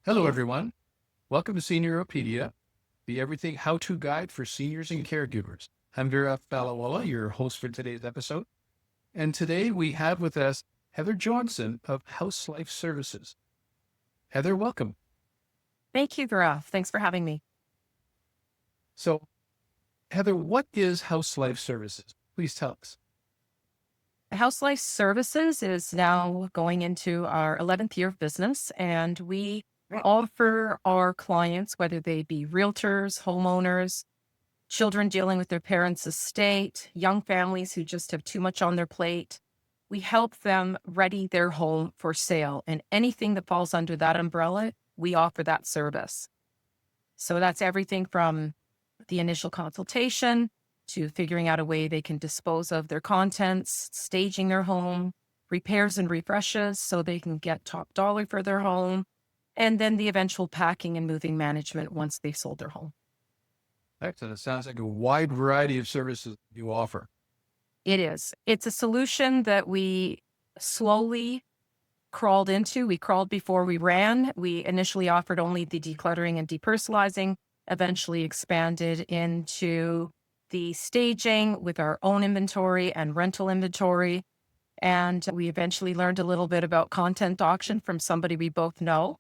Hello, everyone. Welcome to SeniorOpedia, the everything how-to guide for seniors and caregivers. I'm Vera Falawala, your host for today's episode. And today we have with us Heather Johnson of HouseLife Services. Heather, welcome. Thank you, Vera. Thanks for having me. So, Heather, what is HouseLife Services? Please tell us. HouseLife Services is now going into our 11th year of business, and we offer our clients, whether they be realtors, homeowners, children dealing with their parents' estate, young families who just have too much on their plate. We help them ready their home for sale, and anything that falls under that umbrella, we offer that service. So that's everything from the initial consultation to figuring out a way they can dispose of their contents, staging their home, repairs and refreshes so they can get top dollar for their home, and then the eventual packing and moving management once they've sold their home. Excellent. It sounds like a wide variety of services you offer. It is. It's a solution that we slowly crawled into. We crawled before we ran. We initially offered only the decluttering and depersonalizing, eventually expanded into the staging with our own inventory and rental inventory. And we eventually learned a little bit about content auction from somebody we both know.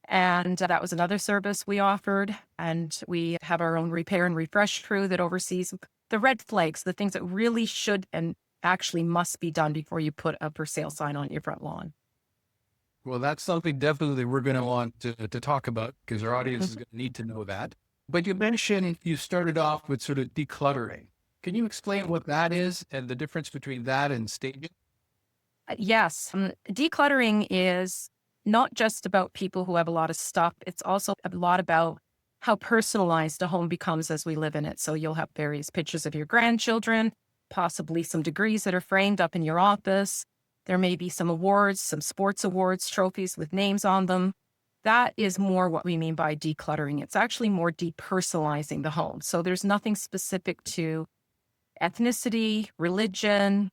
And that was another service we offered. And we have our own repair and refresh crew that oversees the red flags, the things that really should and actually must be done before you put a for sale sign on your front lawn. Well, that's something definitely we're going to want to talk about because our audience is going to need to know that. But you mentioned you started off with sort of decluttering. Can you explain what that is and the difference between that and staging? Yes. Decluttering is not just about people who have a lot of stuff. It's also a lot about how personalized a home becomes as we live in it. So you'll have various pictures of your grandchildren, possibly some degrees that are framed up in your office. There may be some awards, some sports awards, trophies with names on them. That is more what we mean by decluttering. It's actually more depersonalizing the home. So there's nothing specific to ethnicity, religion,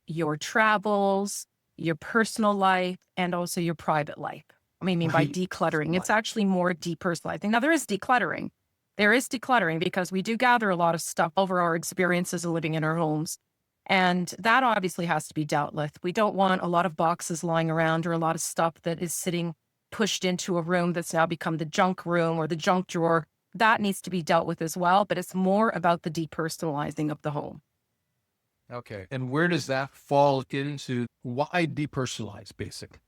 your travels, your personal life, and also your private life. What I mean by decluttering, it's actually more depersonalizing. Now, there is decluttering. There is decluttering because we do gather a lot of stuff over our experiences of living in our homes. And that obviously has to be dealt with. We don't want a lot of boxes lying around or a lot of stuff that is sitting pushed into a room that's now become the junk room or the junk drawer. That needs to be dealt with as well, but it's more about the depersonalizing of the home. Okay. And where does that fall into why depersonalize, basically?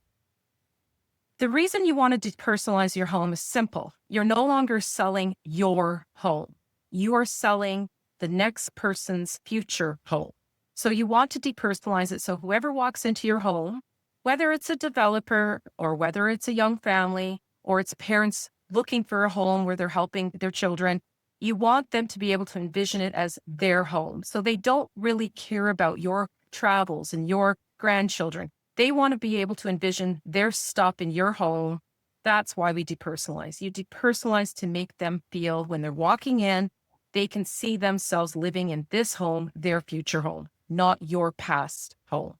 The reason you want to depersonalize your home is simple. You're no longer selling your home. You are selling the next person's future home. So you want to depersonalize it so whoever walks into your home, whether it's a developer or whether it's a young family or it's parents looking for a home where they're helping their children, you want them to be able to envision it as their home. So they don't really care about your travels and your grandchildren. They want to be able to envision their stuff in your home. That's why we depersonalize. You depersonalize to make them feel when they're walking in, they can see themselves living in this home, their future home, not your past home.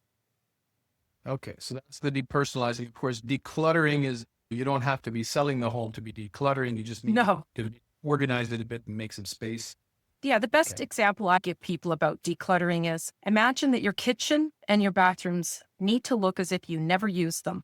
Okay, so that's the depersonalizing. Of course, decluttering is you don't have to be selling the home to be decluttering. You just need to organize it a bit and make some space. Yeah, the best example I give people about decluttering is imagine that your kitchen and your bathrooms need to look as if you never used them.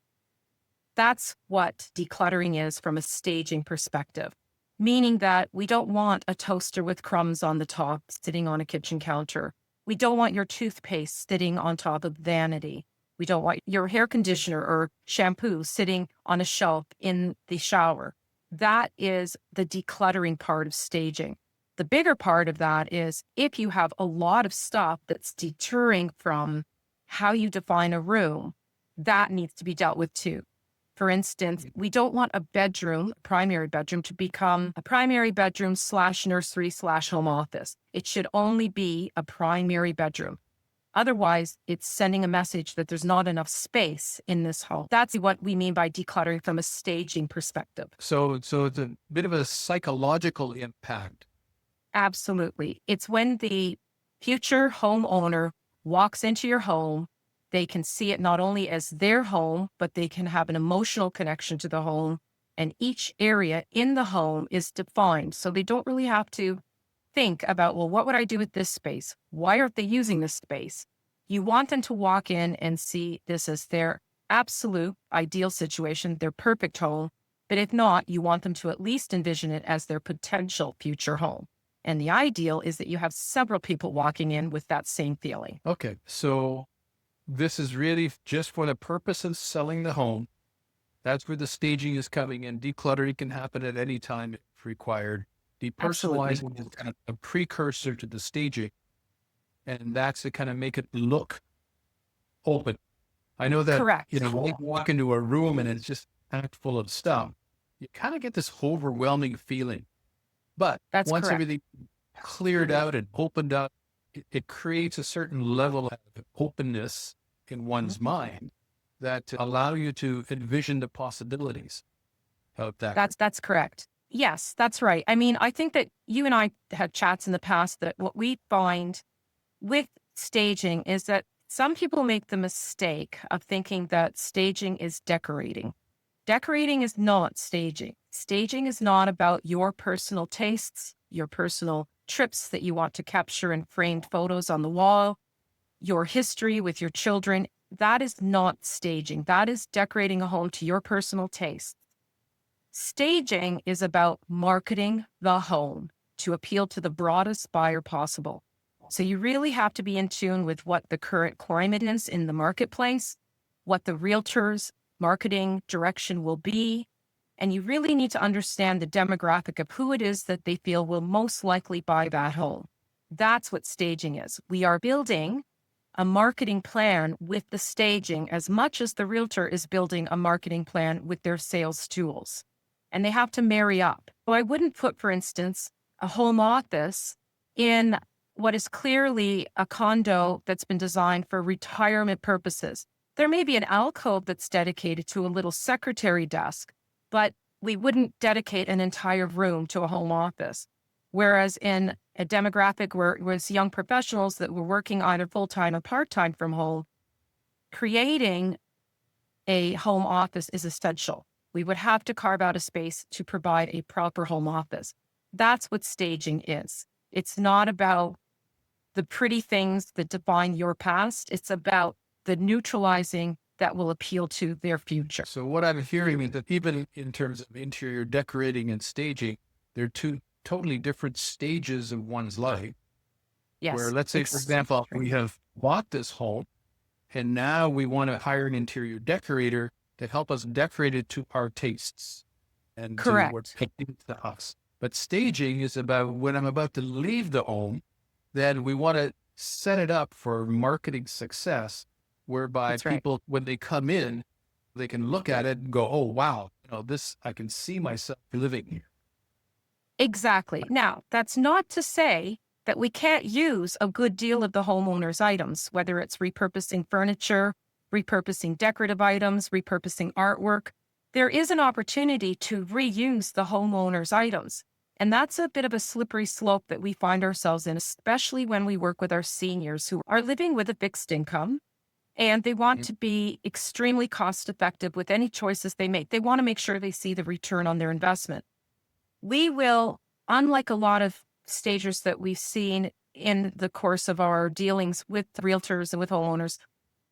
That's what decluttering is from a staging perspective, meaning that we don't want a toaster with crumbs on the top sitting on a kitchen counter. We don't want your toothpaste sitting on top of the vanity. We don't want your hair conditioner or shampoo sitting on a shelf in the shower. That is the decluttering part of staging. The bigger part of that is if you have a lot of stuff that's deterring from how you define a room, that needs to be dealt with too. For instance, we don't want a bedroom, a primary bedroom, to become a primary bedroom / nursery / home office. It should only be a primary bedroom. Otherwise, it's sending a message that there's not enough space in this home. That's what we mean by decluttering from a staging perspective. So it's a bit of a psychological impact. Absolutely. It's when the future homeowner walks into your home, they can see it not only as their home, but they can have an emotional connection to the home. and each area in the home is defined. So they don't really have to think about, well, what would I do with this space? Why aren't they using this space? You want them to walk in and see this as their absolute ideal situation, their perfect home. But if not, you want them to at least envision it as their potential future home. And the ideal is that you have several people walking in with that same feeling. Okay. So this is really just for the purpose of selling the home. That's where the staging is coming in. Decluttering can happen at any time if required. Absolutely. Depersonalizing is kind of a precursor to the staging. And that's to kind of make it look open. I know that, Correct. when you walk into a room and it's just packed full of stuff, you kind of get this overwhelming feeling. But That's once correct. everything cleared out and opened up, it creates a certain level of openness in one's mind that allow you to envision the possibilities of that. That's correct. Yes, that's right. I mean, I think that you and I had chats in the past that what we find with staging is that some people make the mistake of thinking that staging is decorating. Decorating is not staging. Staging is not about your personal tastes, your personal trips that you want to capture in framed photos on the wall, your history with your children. That is not staging. That is decorating a home to your personal taste. Staging is about marketing the home to appeal to the broadest buyer possible. So you really have to be in tune with what the current climate is in the marketplace, what the realtor's marketing direction will be, and you really need to understand the demographic of who it is that they feel will most likely buy that home. That's what staging is. We are building a marketing plan with the staging as much as the realtor is building a marketing plan with their sales tools. And they have to marry up. So I wouldn't put, for instance, a home office in what is clearly a condo that's been designed for retirement purposes. There may be an alcove that's dedicated to a little secretary desk, but we wouldn't dedicate an entire room to a home office. Whereas in a demographic where it was young professionals that were working either full-time or part-time from home, creating a home office is essential. We would have to carve out a space to provide a proper home office. That's what staging is. It's not about the pretty things that define your past. It's about the neutralizing that will appeal to their future. So what I'm hearing is that even in terms of interior decorating and staging, they're two totally different stages of one's life. Yes. Where let's say, for example, we have bought this home and now we want to hire an interior decorator to help us decorate it to our tastes and Correct. to what's fitting to us. But staging is about when I'm about to leave the home, then we want to set it up for marketing success, whereby That's right. people, when they come in, they can look at it and go, oh, wow, this, I can see myself living here. Exactly. Now, that's not to say that we can't use a good deal of the homeowner's items, whether it's repurposing furniture, repurposing decorative items, repurposing artwork. There is an opportunity to reuse the homeowner's items. And that's a bit of a slippery slope that we find ourselves in, especially when we work with our seniors who are living with a fixed income and they want to be extremely cost effective with any choices they make. They want to make sure they see the return on their investment. We will, unlike a lot of stagers that we've seen in the course of our dealings with realtors and with homeowners,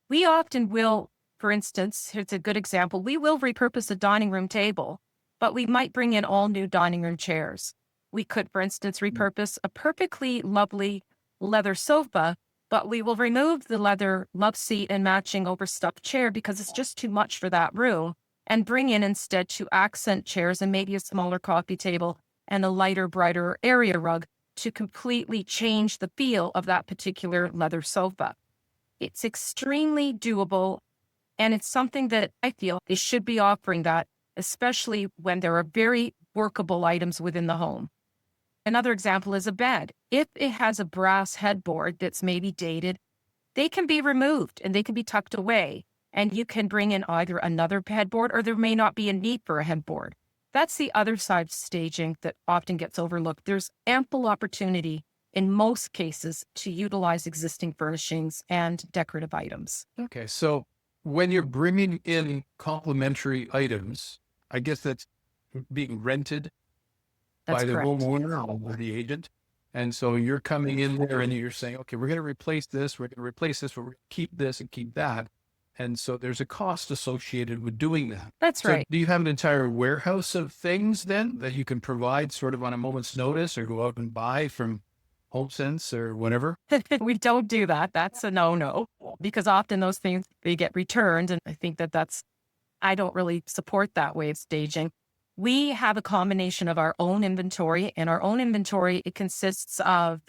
we often will, for instance, here's a good example, we will repurpose a dining room table, but we might bring in all new dining room chairs. We could, for instance, repurpose a perfectly lovely leather sofa, but we will remove the leather love seat and matching overstuffed chair because it's just too much for that room, and bring in instead 2 accent chairs and maybe a smaller coffee table and a lighter, brighter area rug to completely change the feel of that particular leather sofa. It's extremely doable, and it's something that I feel they should be offering that, especially when there are very workable items within the home. Another example is a bed. If it has a brass headboard that's maybe dated, they can be removed and they can be tucked away. And you can bring in either another headboard or there may not be a need for a headboard. That's the other side of staging that often gets overlooked. There's ample opportunity in most cases to utilize existing furnishings and decorative items. Okay. So when you're bringing in complementary items, I guess that's being rented That's by the correct. homeowner or the agent. And so you're coming in there and you're saying, okay, we're going to replace this, we're going to replace this, we're going to keep this and keep that. And so there's a cost associated with doing that. That's So right. do you have an entire warehouse of things then that you can provide sort of on a moment's notice or go out and buy from HomeSense or whatever? We don't do that. That's a no-no because often those things, they get returned. And I think I don't really support that way of staging. We have a combination of our own inventory, and our own inventory, it consists of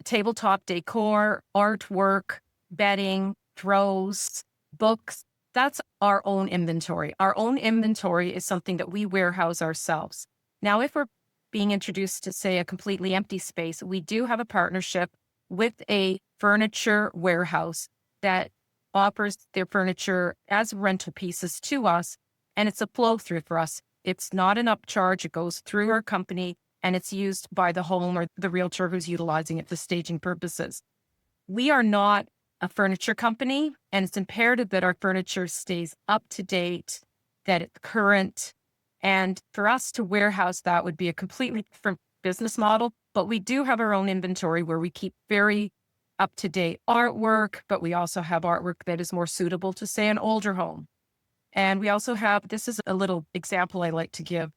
tabletop decor, artwork, bedding, throws, books. That's our own inventory. Our own inventory is something that we warehouse ourselves. Now, if we're being introduced to, say, a completely empty space, we do have a partnership with a furniture warehouse that offers their furniture as rental pieces to us, and it's a flow through for us. It's not an upcharge. It goes through our company and it's used by the home or the realtor who's utilizing it for staging purposes. We are not a furniture company, and it's imperative that our furniture stays up to date, that it's current. And for us to warehouse that would be a completely different business model. But we do have our own inventory where we keep very up to date artwork, but we also have artwork that is more suitable to, say, an older home. And we also have, this is a little example I like to give.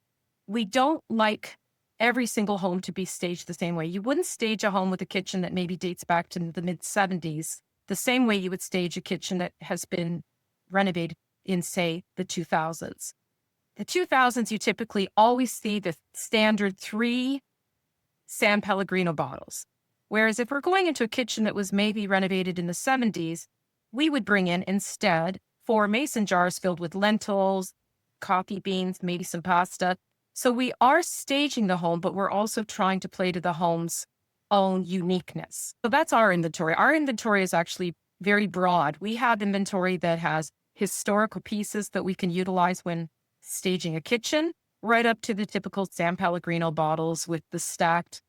We don't like every single home to be staged the same way. You wouldn't stage a home with a kitchen that maybe dates back to the mid 70s, the same way you would stage a kitchen that has been renovated in, say, the 2000s. The 2000s, you typically always see the standard 3 San Pellegrino bottles. Whereas if we're going into a kitchen that was maybe renovated in the 70s, we would bring in instead 4 mason jars filled with lentils, coffee beans, maybe some pasta. So we are staging the home, but we're also trying to play to the home's own uniqueness. So that's our inventory. Our inventory is actually very broad. We have inventory that has historical pieces that we can utilize when staging a kitchen, right up to the typical San Pellegrino bottles with the stacked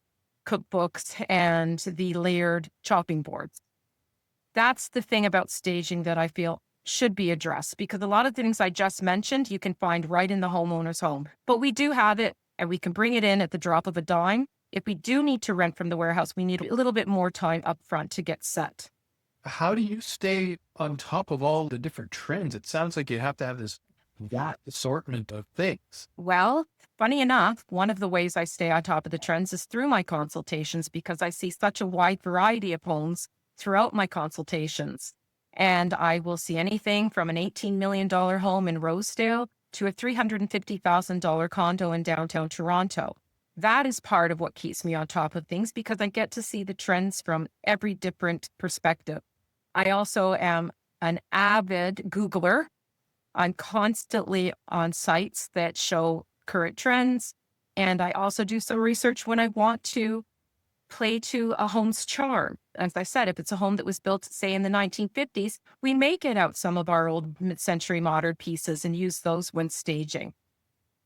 cookbooks and the layered chopping boards. That's the thing about staging that I feel should be addressed, because a lot of things I just mentioned, you can find right in the homeowner's home. But we do have it and we can bring it in at the drop of a dime. If we do need to rent from the warehouse, we need a little bit more time up front to get set. How do you stay on top of all the different trends? It sounds like you have to have this vast assortment of things. Well, funny enough, one of the ways I stay on top of the trends is through my consultations, because I see such a wide variety of homes throughout my consultations. And I will see anything from an $18 million home in Rosedale to a $350,000 condo in downtown Toronto. That is part of what keeps me on top of things, because I get to see the trends from every different perspective. I also am an avid Googler. I'm constantly on sites that show current trends. And I also do some research when I want to play to a home's charm. As I said, if it's a home that was built, say, in the 1950s, we may get out some of our old mid-century modern pieces and use those when staging.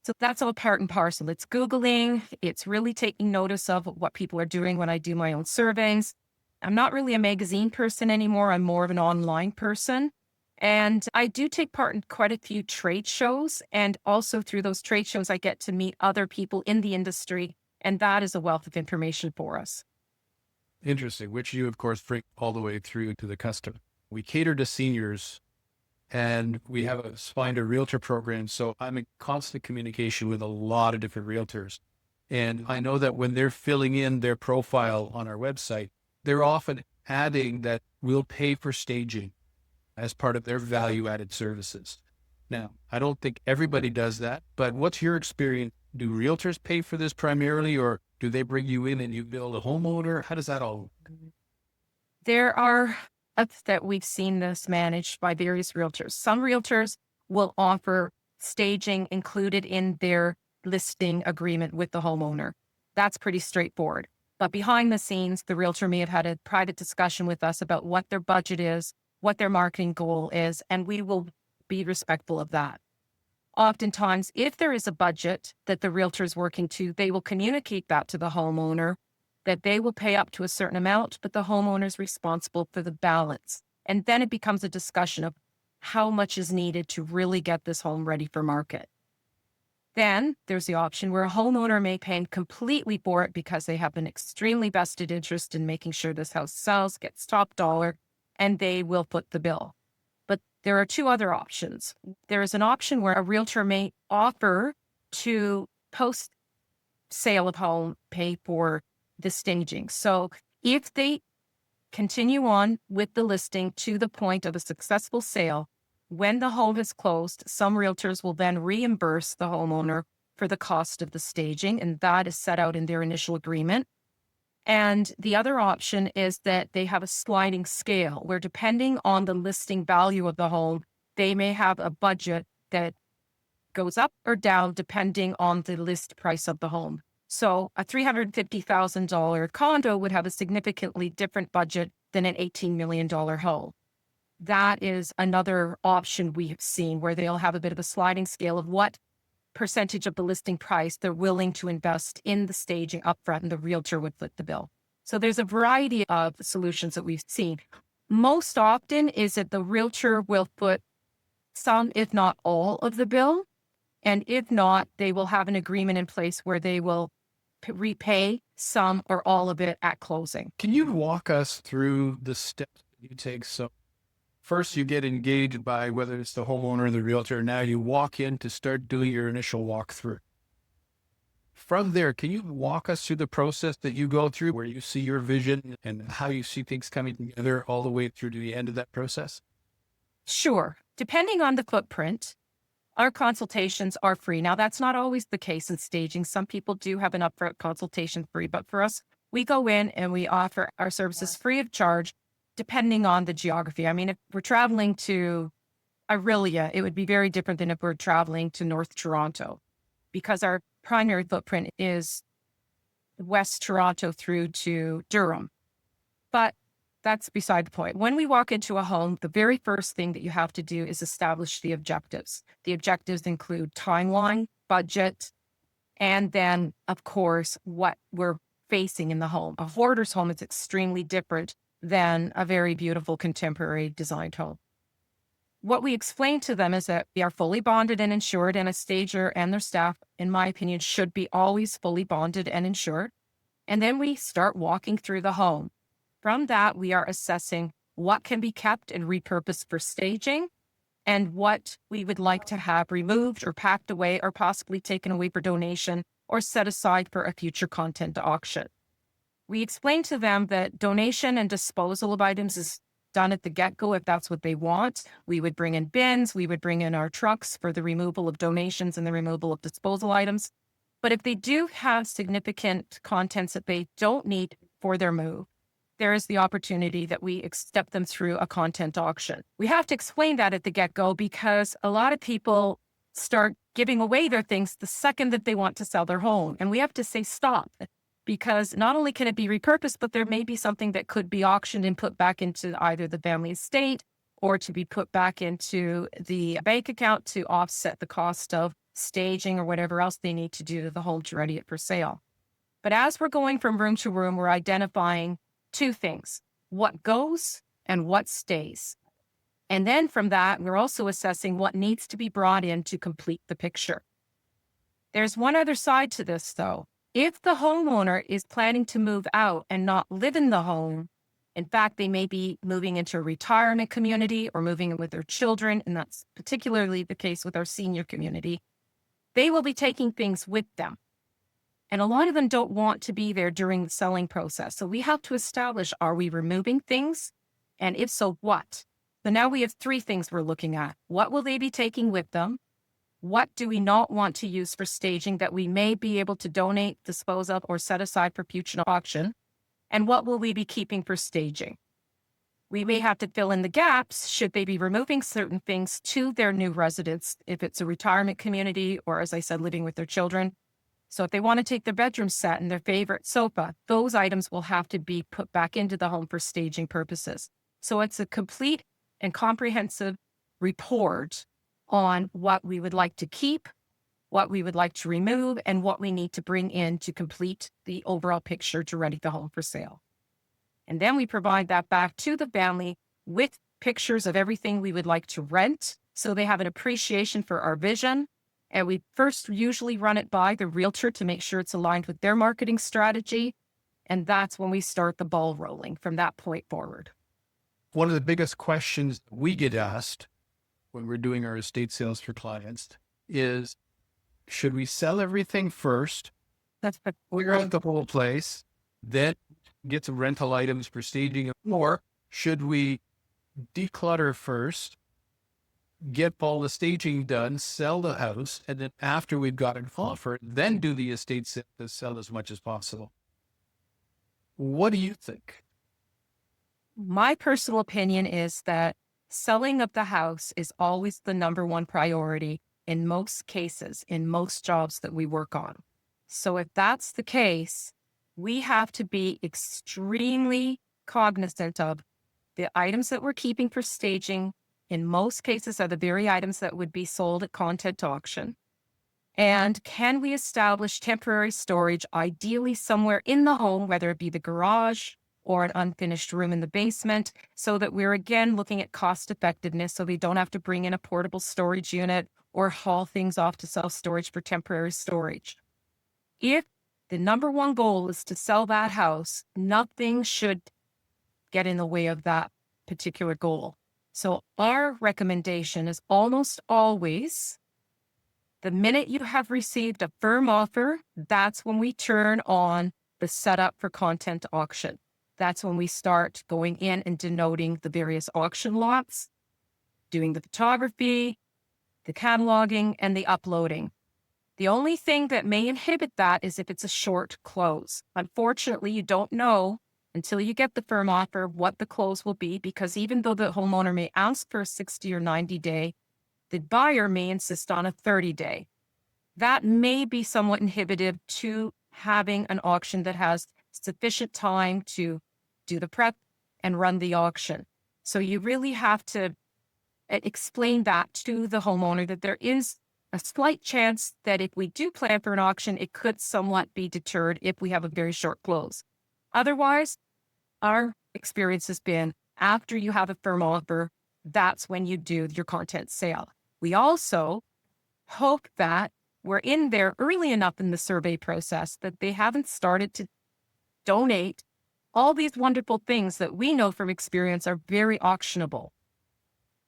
So that's all part and parcel. It's Googling. It's really taking notice of what people are doing when I do my own surveys. I'm not really a magazine person anymore. I'm more of an online person. And I do take part in quite a few trade shows. And also through those trade shows, I get to meet other people in the industry. And that is a wealth of information for us. Interesting, which you, of course, bring all the way through to the customer. We cater to seniors and we have a find a realtor program. So I'm in constant communication with a lot of different realtors. And I know that when they're filling in their profile on our website, they're often adding that we'll pay for staging as part of their value-added services. Now, I don't think everybody does that, but what's your experience? Do realtors pay for this primarily, or do they bring you in and you build a homeowner? How does that all work? There are that we've seen this managed by various realtors. Some realtors will offer staging included in their listing agreement with the homeowner. That's pretty straightforward. But behind the scenes, the realtor may have had a private discussion with us about what their budget is, what their marketing goal is, and we will be respectful of that. Oftentimes, if there is a budget that the realtor is working to, they will communicate that to the homeowner, that they will pay up to a certain amount, but the homeowner is responsible for the balance. And then it becomes a discussion of how much is needed to really get this home ready for market. Then there's the option where a homeowner may pay completely for it because they have an extremely vested interest in making sure this house sells, gets top dollar, and they will foot the bill. But there are two other options. There is an option where a realtor may offer to post sale of home pay for the staging. So if they continue on with the listing to the point of a successful sale, when the home is closed, some realtors will then reimburse the homeowner for the cost of the staging, and that is set out in their initial agreement. And the other option is that they have a sliding scale where, depending on the listing value of the home, they may have a budget that goes up or down depending on the list price of the home. So a $350,000 condo would have a significantly different budget than an $18 million home. That is another option we have seen where they'll have a bit of a sliding scale of what percentage of the listing price they're willing to invest in the staging upfront, and the realtor would foot the bill. So there's a variety of solutions that we've seen. Most often is that the realtor will foot some, if not all, of the bill. And if not, they will have an agreement in place where they will repay some or all of it at closing. Can you walk us through the steps you take? So first you get engaged by whether it's the homeowner or the realtor. Now you walk in to start doing your initial walkthrough. From there, can you walk us through the process that you go through where you see your vision and how you see things coming together all the way through to the end of that process? Sure. Depending on the footprint, our consultations are free. Now, that's not always the case in staging. Some people do have an upfront consultation free, but for us, we go in and we offer our services free of charge, depending on the geography. I mean, if we're traveling to Aurelia, it would be very different than if we're traveling to North Toronto, because our primary footprint is West Toronto through to Durham. But that's beside the point. When we walk into a home, the very first thing that you have to do is establish the objectives. The objectives include timeline, budget, and then, of course, what we're facing in the home. A hoarder's home is extremely different than a very beautiful contemporary designed home. What we explain to them is that we are fully bonded and insured, and a stager and their staff, in my opinion, should be always fully bonded and insured. And then we start walking through the home. From that, we are assessing what can be kept and repurposed for staging and what we would like to have removed or packed away or possibly taken away for donation or set aside for a future content auction. We explain to them that donation and disposal of items is done at the get-go if that's what they want. We would bring in bins, we would bring in our trucks for the removal of donations and the removal of disposal items. But if they do have significant contents that they don't need for their move, there is the opportunity that we step them through a content auction. We have to explain that at the get-go because a lot of people start giving away their things the second that they want to sell their home. And we have to say stop, because not only can it be repurposed, but there may be something that could be auctioned and put back into either the family estate or to be put back into the bank account to offset the cost of staging or whatever else they need to do to the home to ready it for sale. But as we're going from room to room, we're identifying two things: what goes and what stays. And then from that, we're also assessing what needs to be brought in to complete the picture. There's one other side to this, though. If the homeowner is planning to move out and not live in the home, in fact, they may be moving into a retirement community or moving in with their children, and that's particularly the case with our senior community, they will be taking things with them. And a lot of them don't want to be there during the selling process. So we have to establish, are we removing things? And if so, what? So now we have three things we're looking at. What will they be taking with them? What do we not want to use for staging that we may be able to donate, dispose of, or set aside for future auction? And what will we be keeping for staging? We may have to fill in the gaps should they be removing certain things to their new residence, if it's a retirement community or, as I said, living with their children. So if they want to take their bedroom set and their favorite sofa, those items will have to be put back into the home for staging purposes. So it's a complete and comprehensive report on what we would like to keep, what we would like to remove, and what we need to bring in to complete the overall picture to ready the home for sale. And then we provide that back to the family with pictures of everything we would like to rent, so they have an appreciation for our vision And we first usually run it by the realtor to make sure it's aligned with their marketing strategy. And that's when we start the ball rolling from that point forward. One of the biggest questions we get asked when we're doing our estate sales for clients is, should we sell everything first, That's clear out the whole place, then get some rental items for staging, or should we declutter first, get all the staging done, sell the house, and then after we've got an offer, then do the estate sale to sell as much as possible? What do you think? My personal opinion is that selling of the house is always the number one priority in most cases, in most jobs that we work on. So if that's the case, we have to be extremely cognizant of the items that we're keeping for staging. In most cases are the very items that would be sold at content auction. And can we establish temporary storage, ideally somewhere in the home, whether it be the garage or an unfinished room in the basement, so that we're again looking at cost effectiveness, so we don't have to bring in a portable storage unit or haul things off to self-storage for temporary storage. If the number one goal is to sell that house, nothing should get in the way of that particular goal. So our recommendation is almost always, the minute you have received a firm offer, that's when we turn on the setup for content auction. That's when we start going in and denoting the various auction lots, doing the photography, the cataloging, and the uploading. The only thing that may inhibit that is if it's a short close. Unfortunately, you don't know until you get the firm offer what the close will be, because even though the homeowner may ask for a 60 or 90 day, the buyer may insist on a 30-day. That may be somewhat inhibitive to having an auction that has sufficient time to do the prep and run the auction. So you really have to explain that to the homeowner, that there is a slight chance that if we do plan for an auction, it could somewhat be deterred if we have a very short close. Otherwise, our experience has been after you have a firm offer, that's when you do your content sale. We also hope that we're in there early enough in the survey process that they haven't started to donate all these wonderful things that we know from experience are very auctionable.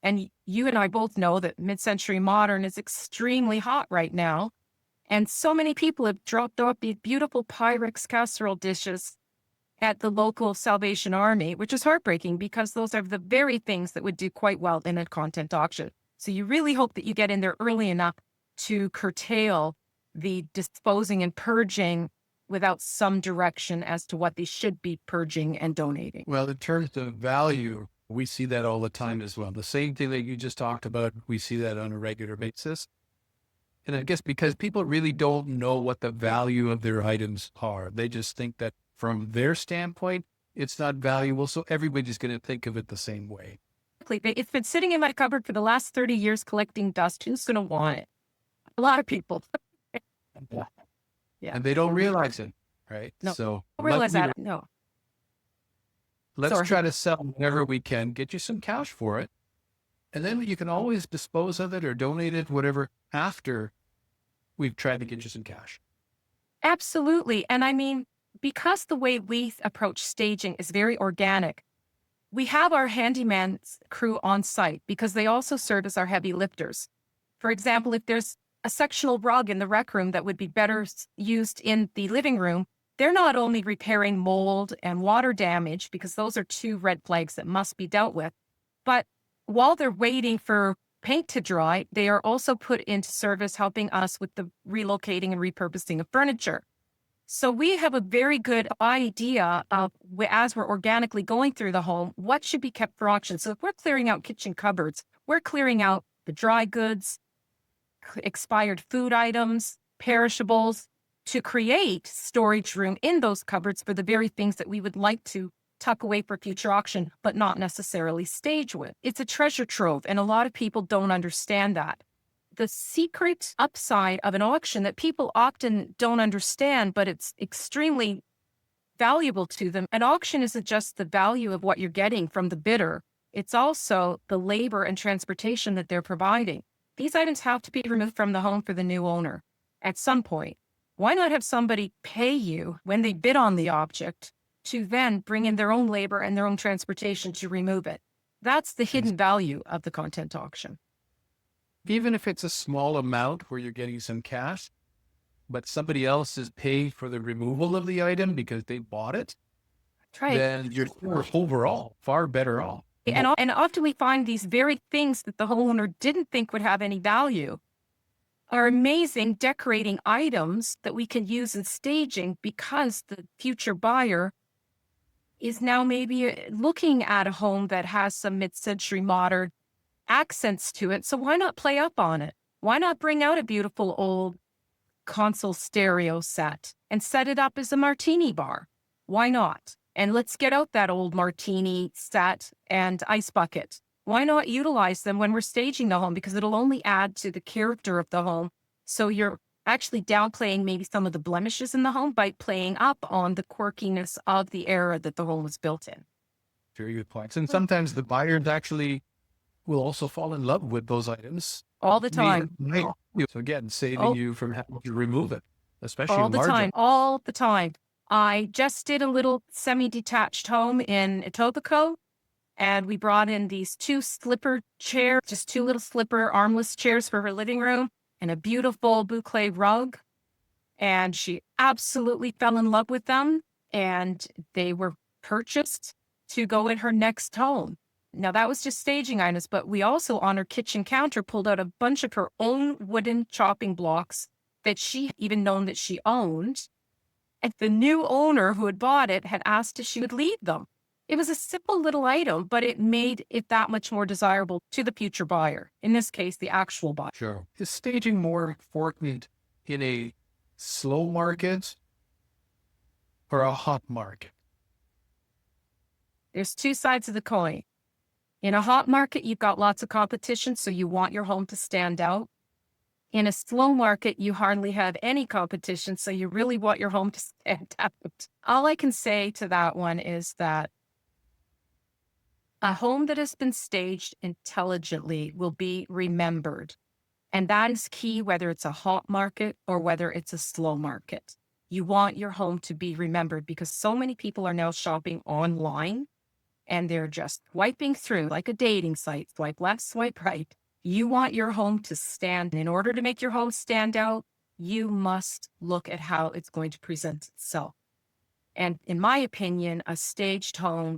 And you and I both know that mid-century modern is extremely hot right now. And so many people have dropped off these beautiful Pyrex casserole dishes at the local Salvation Army, which is heartbreaking because those are the very things that would do quite well in a content auction. So you really hope that you get in there early enough to curtail the disposing and purging without some direction as to what they should be purging and donating. Well, in terms of value, we see that all the time as well. The same thing that you just talked about, we see that on a regular basis. And I guess because people really don't know what the value of their items are. They just think that from their standpoint, it's not valuable. So everybody's going to think of it the same way. It's been sitting in my cupboard for the last 30 years collecting dust. Who's going to want it? A lot of people. Yeah. And they don't realize it, right? No, So don't realize that. No. let's Sorry. try to sell whatever we can, get you some cash for it. And then you can always dispose of it or donate it, whatever, after we've tried to get you some cash. Absolutely. And I mean, because the way we approach staging is very organic, we have our handyman crew on site because they also serve as our heavy lifters. For example, if there's a sectional rug in the rec room that would be better used in the living room, they're not only repairing mold and water damage, because those are two red flags that must be dealt with, but while they're waiting for paint to dry, they are also put into service helping us with the relocating and repurposing of furniture. So we have a very good idea of, as we're organically going through the home, what should be kept for auction. So if we're clearing out kitchen cupboards, we're clearing out the dry goods, expired food items, perishables, to create storage room in those cupboards for the very things that we would like to tuck away for future auction, but not necessarily stage with. It's a treasure trove, and a lot of people don't understand that. The secret upside of an auction that people often don't understand, but it's extremely valuable to them. An auction isn't just the value of what you're getting from the bidder. It's also the labor and transportation that they're providing. these items have to be removed from the home for the new owner at some point. Why not have somebody pay you when they bid on the object to then bring in their own labor and their own transportation to remove it? That's the hidden value of the content auction. Even if it's a small amount where you're getting some cash, but somebody else is paid for the removal of the item because they bought it, Right. then you're overall far better off. And often we find these very things that the homeowner didn't think would have any value are amazing decorating items that we can use in staging because the future buyer is now maybe looking at a home that has some mid-century modern accents to it. So why not play up on it? Why not bring out a beautiful old console stereo set and set it up as a martini bar? Why not? And let's get out that old martini set and ice bucket. Why not utilize them when we're staging the home? Because it'll only add to the character of the home. So you're actually downplaying maybe some of the blemishes in the home by playing up on the quirkiness of the era that the home was built in. Very good points. And sometimes the buyers actually will also fall in love with those items. All the time. So again, saving you from having to remove it, especially all the larger. time. All the time. I just did a little semi-detached home in Etobicoke, and we brought in these 2 slipper chairs, just 2 little slipper armless chairs for her living room, and a beautiful boucle rug. And she absolutely fell in love with them, and they were purchased to go in her next home. Now, that was just staging items, but we also, on her kitchen counter, pulled out a bunch of her own wooden chopping blocks that she even known that she owned. And the new owner who had bought it had asked if she would leave them. It was a simple little item, but it made it that much more desirable to the future buyer. In this case, the actual buyer. Sure. Is staging more important in a slow market or a hot market? There's 2 sides of the coin. In a hot market, you've got lots of competition, so you want your home to stand out. In a slow market, you hardly have any competition, so you really want your home to stand out. All I can say to that one is that a home that has been staged intelligently will be remembered. And that is key, whether it's a hot market or whether it's a slow market. You want your home to be remembered because so many people are now shopping online and they're just swiping through like a dating site, swipe left, swipe right. You want your home to stand. And in order to make your home stand out, you must look at how it's going to present itself. And in my opinion, a staged home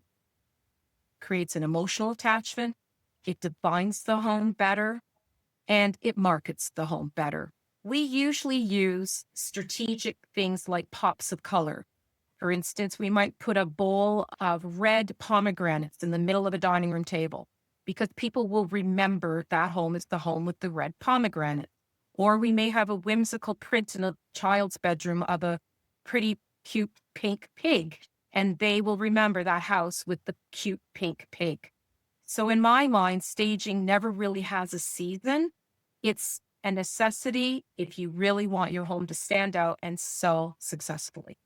creates an emotional attachment. It defines the home better and it markets the home better. We usually use strategic things like pops of color. For instance, we might put a bowl of red pomegranates in the middle of a dining room table, because people will remember that home is the home with the red pomegranate. Or we may have a whimsical print in a child's bedroom of a pretty cute pink pig, and they will remember that house with the cute pink pig. So in my mind, staging never really has a season. It's a necessity if you really want your home to stand out and sell successfully.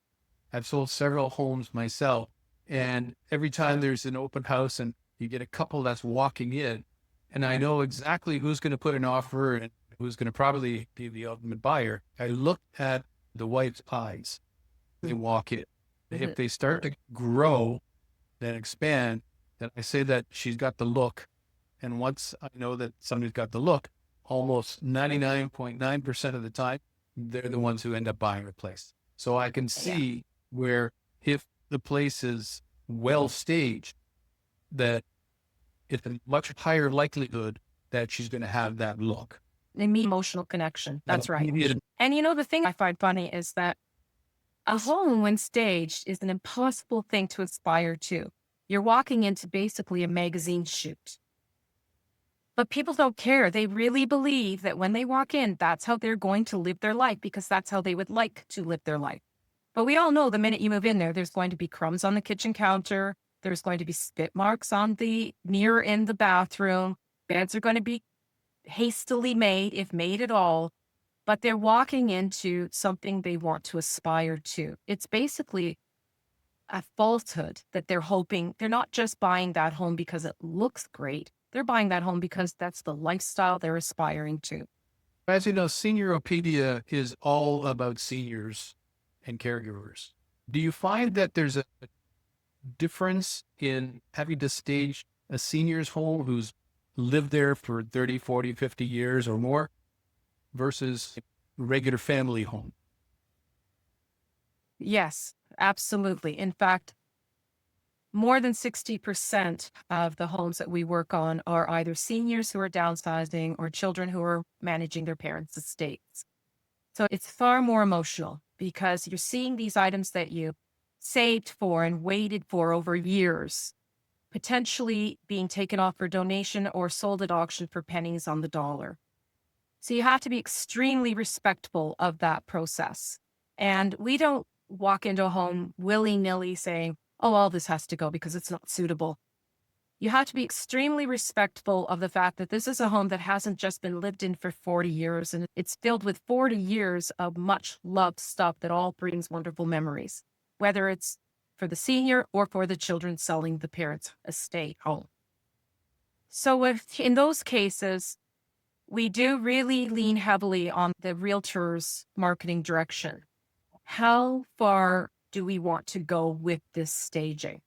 I've sold several homes myself, and every time there's an open house and you get a couple that's walking in, and I know exactly who's going to put an offer and who's going to probably be the ultimate buyer. I look at the wife's eyes. They walk in. If they start to grow and expand, then I say that she's got the look. And once I know that somebody's got the look, almost 99.9% of the time, they're the ones who end up buying the place. So I can see where if the place is well staged, that it's a much higher likelihood that she's going to have that look. They mean emotional connection. That's right. And you know, the thing I find funny is that a home, when staged, is an impossible thing to aspire to. You're walking into basically a magazine shoot. But people don't care. They really believe that when they walk in, that's how they're going to live their life, because that's how they would like to live their life. But we all know the minute you move in there, there's going to be crumbs on the kitchen counter. There's going to be spit marks on the mirror in the bathroom. Beds are going to be hastily made, if made at all. But they're walking into something they want to aspire to. It's basically a falsehood that they're hoping. They're not just buying that home because it looks great. They're buying that home because that's the lifestyle they're aspiring to. As you know, SeniorOpedia is all about seniors and caregivers. Do you find that there's a difference in having to stage a senior's home who's lived there for 30, 40, 50 years or more versus a regular family home? Yes, absolutely. In fact, more than 60% of the homes that we work on are either seniors who are downsizing or children who are managing their parents' estates. So it's far more emotional because you're seeing these items that you saved for and waited for over years, potentially being taken off for donation or sold at auction for pennies on the dollar. So you have to be extremely respectful of that process. And we don't walk into a home willy-nilly saying, oh, all this has to go because it's not suitable. You have to be extremely respectful of the fact that this is a home that hasn't just been lived in for 40 years, and it's filled with 40 years of much loved stuff that all brings wonderful memories, whether it's for the senior or for the children selling the parents' estate home. So in those cases, we do really lean heavily on the realtor's marketing direction. How far do we want to go with this staging?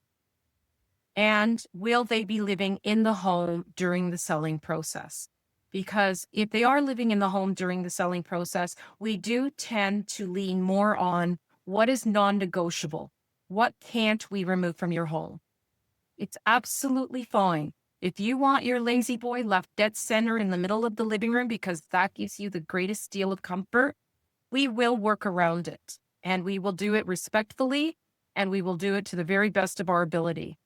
And will they be living in the home during the selling process? Because if they are living in the home during the selling process, we do tend to lean more on what is non-negotiable. What can't we remove from your home? It's absolutely fine. If you want your lazy boy left dead center in the middle of the living room because that gives you the greatest deal of comfort, we will work around it. And we will do it respectfully, and we will do it to the very best of our ability.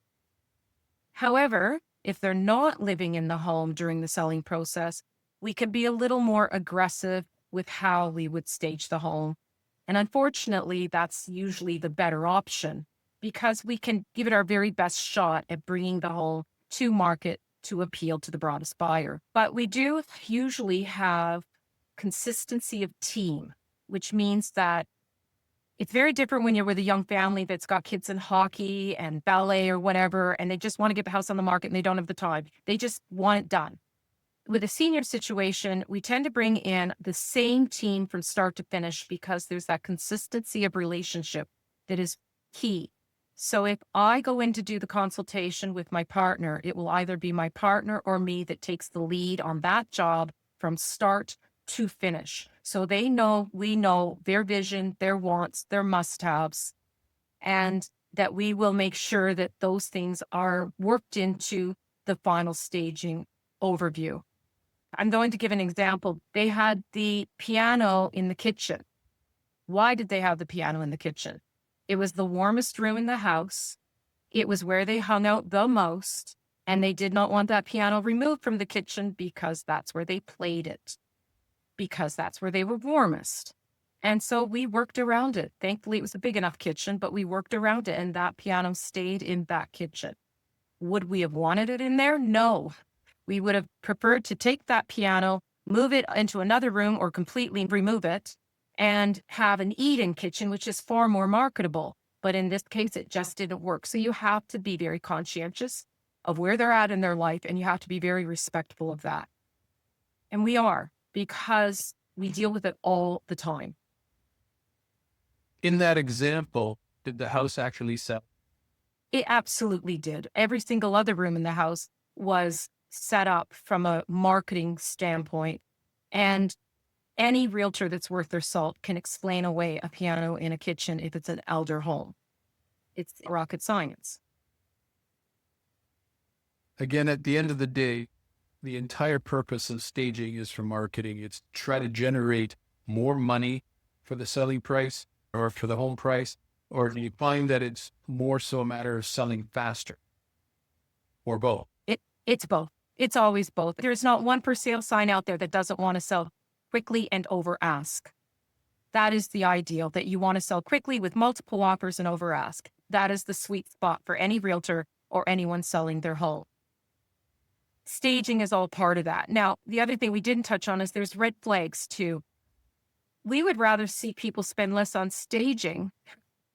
However, if they're not living in the home during the selling process, we can be a little more aggressive with how we would stage the home. And unfortunately, that's usually the better option because we can give it our very best shot at bringing the home to market to appeal to the broadest buyer. But we do usually have consistency of team, which means that it's very different when you're with a young family that's got kids in hockey and ballet or whatever, and they just want to get the house on the market and they don't have the time. They just want it done. With a senior situation, we tend to bring in the same team from start to finish because there's that consistency of relationship that is key. So if I go in to do the consultation with my partner, it will either be my partner or me that takes the lead on that job from start to finish. So they know, we know their vision, their wants, their must-haves, and that we will make sure that those things are worked into the final staging overview. I'm going to give an example. They had the piano in the kitchen. Why did they have the piano in the kitchen? It was the warmest room in the house. It was where they hung out the most, and they did not want that piano removed from the kitchen because that's where they played it, because that's where they were warmest. And so we worked around it. Thankfully, it was a big enough kitchen, but we worked around it, and that piano stayed in that kitchen. Would we have wanted it in there? No. We would have preferred to take that piano, move it into another room or completely remove it and have an eat-in kitchen, which is far more marketable. But in this case, it just didn't work. So you have to be very conscientious of where they're at in their life, and you have to be very respectful of that. And we are, because we deal with it all the time. In that example, did the house actually sell? It absolutely did. Every single other room in the house was set up from a marketing standpoint. And any realtor that's worth their salt can explain away a piano in a kitchen if it's an elder home. It's rocket science. Again, at the end of the day, the entire purpose of staging is for marketing. It's to try to generate more money for the selling price or for the home price, or do you find that it's more so a matter of selling faster or both? It's both. It's always both. There's not one for sale sign out there that doesn't want to sell quickly and over ask. That is the ideal, that you want to sell quickly with multiple offers and over ask. That is the sweet spot for any realtor or anyone selling their home. Staging is all part of that. Now, the other thing we didn't touch on is there's red flags too. We would rather see people spend less on staging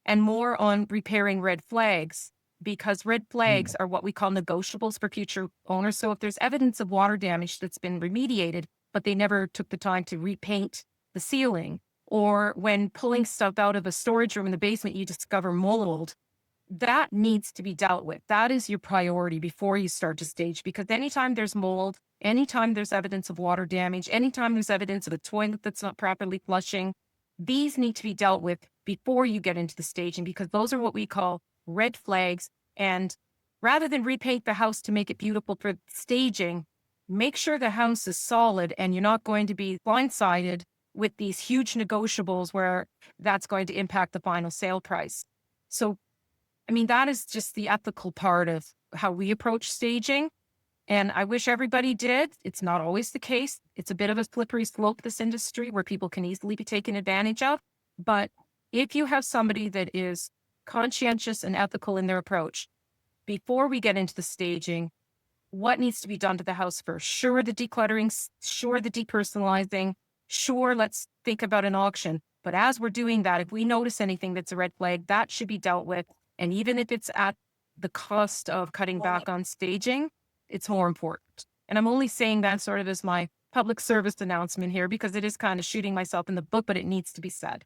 and more on repairing red flags because red Mm. flags are what we call negotiables for future owners. So if there's evidence of water damage that's been remediated, but they never took the time to repaint the ceiling, or when pulling stuff out of a storage room in the basement, you discover mold, that needs to be dealt with. That is your priority before you start to stage, because anytime there's mold, anytime there's evidence of water damage, anytime there's evidence of a toilet that's not properly flushing, these need to be dealt with before you get into the staging, because those are what we call red flags. And rather than repaint the house to make it beautiful for staging, make sure the house is solid and you're not going to be blindsided with these huge negotiables where that's going to impact the final sale price. So, I mean, that is just the ethical part of how we approach staging. And I wish everybody did. It's not always the case. It's a bit of a slippery slope, this industry, where people can easily be taken advantage of. But if you have somebody that is conscientious and ethical in their approach, before we get into the staging, what needs to be done to the house first? Sure, the decluttering, sure, the depersonalizing, sure, let's think about an auction. But as we're doing that, if we notice anything that's a red flag, that should be dealt with. And even if it's at the cost of cutting back on staging, it's more important. And I'm only saying that sort of as my public service announcement here, because it is kind of shooting myself in the book, but it needs to be said.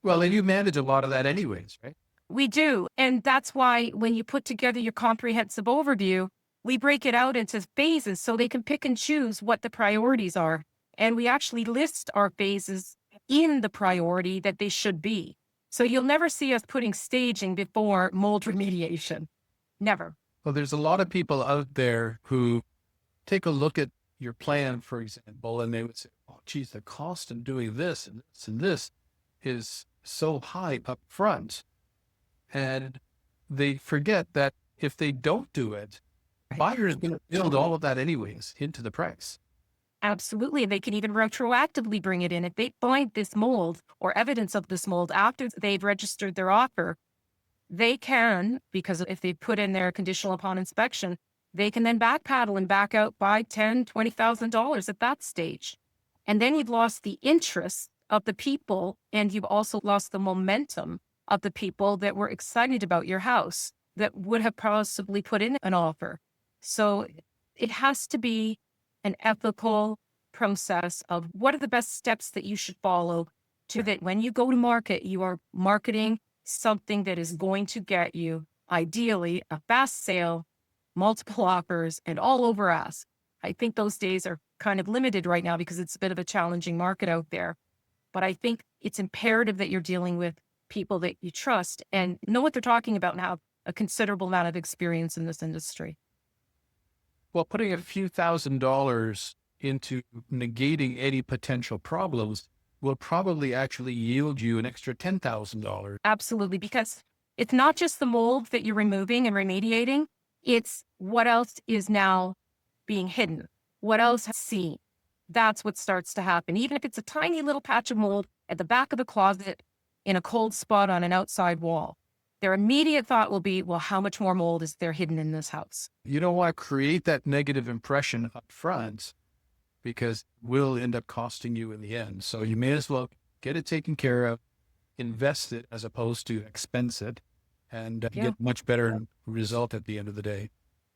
Well, and you manage a lot of that anyways, right? We do. And that's why when you put together your comprehensive overview, we break it out into phases so they can pick and choose what the priorities are. And we actually list our phases in the priority that they should be. So you'll never see us putting staging before mold remediation. Never. Well, there's a lot of people out there who take a look at your plan, for example, and they would say, oh, geez, the cost of doing this and this and this is so high up front. And they forget that if they don't do it, buyers are going to build all of that anyways into the price. Absolutely. They can even retroactively bring it in. If they find this mold or evidence of this mold after they've registered their offer, they can, because if they put in their conditional upon inspection, they can then backpedal and back out by $10,000, $20,000 at that stage. And then you've lost the interest of the people, and you've also lost the momentum of the people that were excited about your house that would have possibly put in an offer. So it has to be an ethical process of what are the best steps that you should follow to that when you go to market, you are marketing something that is going to get you ideally a fast sale, multiple offers, and all over ask. I think those days are kind of limited right now because it's a bit of a challenging market out there. But I think it's imperative that you're dealing with people that you trust and know what they're talking about and have a considerable amount of experience in this industry. Well, putting a few $1,000s into negating any potential problems will probably actually yield you an extra $10,000. Absolutely, because it's not just the mold that you're removing and remediating, it's what else is now being hidden, what else has seen. That's what starts to happen. Even if it's a tiny little patch of mold at the back of the closet in a cold spot on an outside wall, their immediate thought will be, well, how much more mold is there hidden in this house? You don't want to create that negative impression up front because it will end up costing you in the end. So you may as well get it taken care of, invest it as opposed to expense it, and get much better result at the end of the day.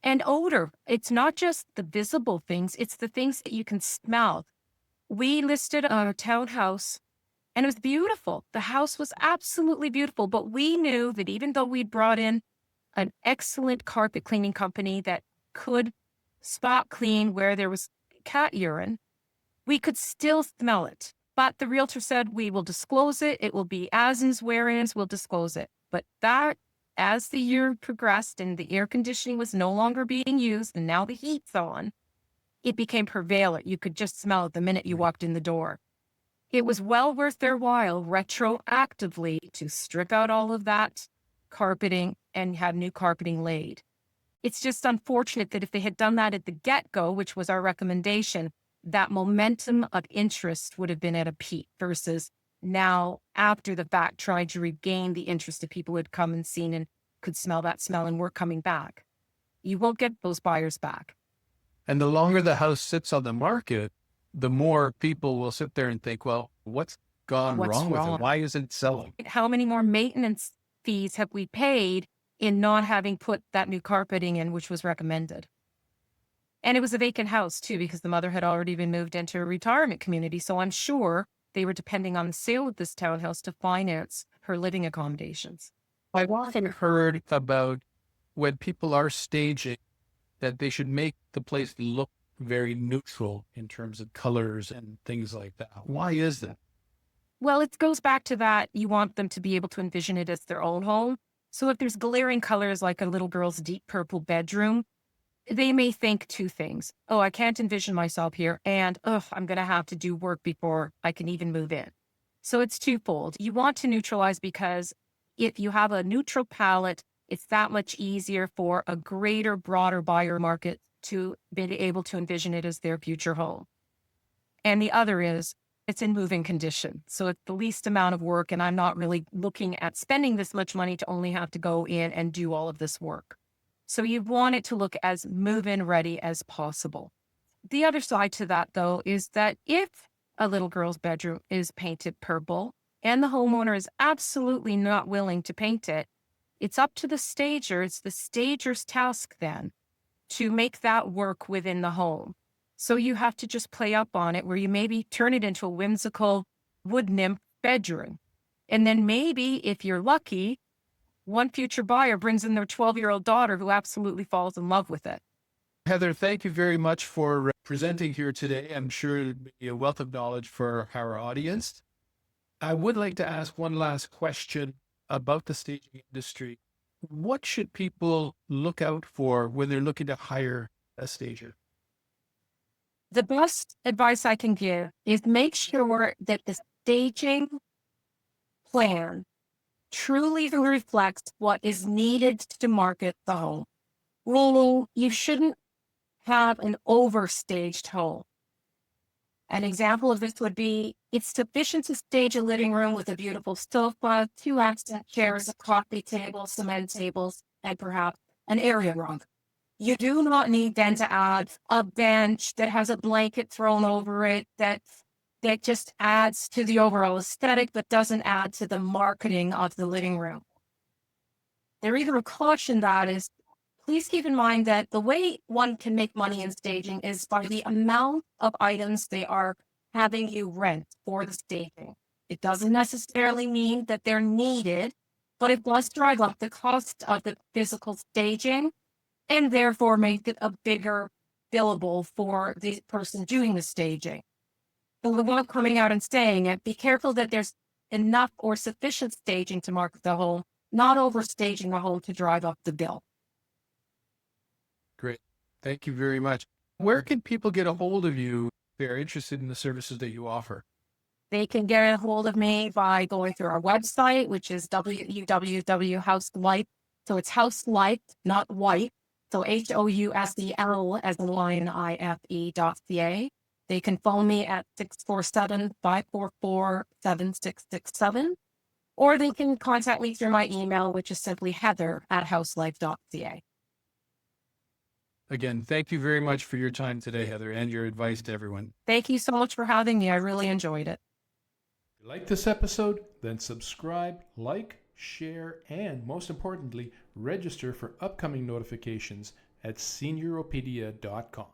And odor. It's not just the visible things, it's the things that you can smell. We listed a townhouse and it was beautiful. The house was absolutely beautiful, but we knew that even though we'd brought in an excellent carpet cleaning company that could spot clean where there was cat urine, we could still smell it. But the realtor said, we will disclose it. It will be as is, where is, we'll disclose it. But that, as the year progressed and the air conditioning was no longer being used and now the heat's on, it became prevalent. You could just smell it the minute you walked in the door. It was well worth their while retroactively to strip out all of that carpeting and have new carpeting laid. It's just unfortunate that if they had done that at the get-go, which was our recommendation, that momentum of interest would have been at a peak versus now after the fact trying to regain the interest of people who had come and seen and could smell that smell and were coming back. You won't get those buyers back. And the longer the house sits on the market, the more people will sit there and think, well, what's gone wrong with it? Why isn't it selling? How many more maintenance fees have we paid in not having put that new carpeting in, which was recommended. And it was a vacant house too, because the mother had already been moved into a retirement community. So I'm sure they were depending on the sale of this townhouse to finance her living accommodations. I've often heard about when people are staging that they should make the place look very neutral in terms of colors and things like that. Why is that? Well, it goes back to that. You want them to be able to envision it as their own home. So if there's glaring colors like a little girl's deep purple bedroom, they may think two things. Oh, I can't envision myself here. And, I'm going to have to do work before I can even move in. So it's twofold. You want to neutralize because if you have a neutral palette, it's that much easier for a greater, broader buyer market to be able to envision it as their future home. And the other is it's in moving condition. So it's the least amount of work. And I'm not really looking at spending this much money to only have to go in and do all of this work. So you want it to look as move-in ready as possible. The other side to that, though, is that if a little girl's bedroom is painted purple and the homeowner is absolutely not willing to paint it, it's up to the stager. It's the stager's task then to make that work within the home. So you have to just play up on it where you maybe turn it into a whimsical wood nymph bedroom. And then maybe if you're lucky, one future buyer brings in their 12-year-old daughter who absolutely falls in love with it. Heather, thank you very much for presenting here today. I'm sure it'll be a wealth of knowledge for our audience. I would like to ask one last question about the staging industry. What should people look out for when they're looking to hire a stager? The best advice I can give is make sure that the staging plan truly reflects what is needed to market the home. Meaning you shouldn't have an overstaged home. An example of this would be it's sufficient to stage a living room with a beautiful sofa, 2 accent chairs, a coffee table, cement tables, and perhaps an area rug. You do not need then to add a bench that has a blanket thrown over it that just adds to the overall aesthetic but doesn't add to the marketing of the living room. The reason I caution that is please keep in mind that the way one can make money in staging is by the amount of items they are having you rent for the staging. It doesn't necessarily mean that they're needed, but it does drive up the cost of the physical staging and therefore make it a bigger billable for the person doing the staging. So the one coming out and staying it, be careful that there's enough or sufficient staging to market the home, not overstaging the home to drive up the bill. Great. Thank you very much. Where can people get a hold of you if they're interested in the services that you offer? They can get a hold of me by going through our website, which is www.HouseLife. So it's HouseLife, not white. So HOUSEL as in lion, IFE.ca. They can phone me at 647-544-7667, or they can contact me through my email, which is simply heather@houselife.ca. Again, thank you very much for your time today, Heather, and your advice to everyone. Thank you so much for having me. I really enjoyed it. If you like this episode, then subscribe, like, share, and most importantly, register for upcoming notifications at SeniorOpedia.com.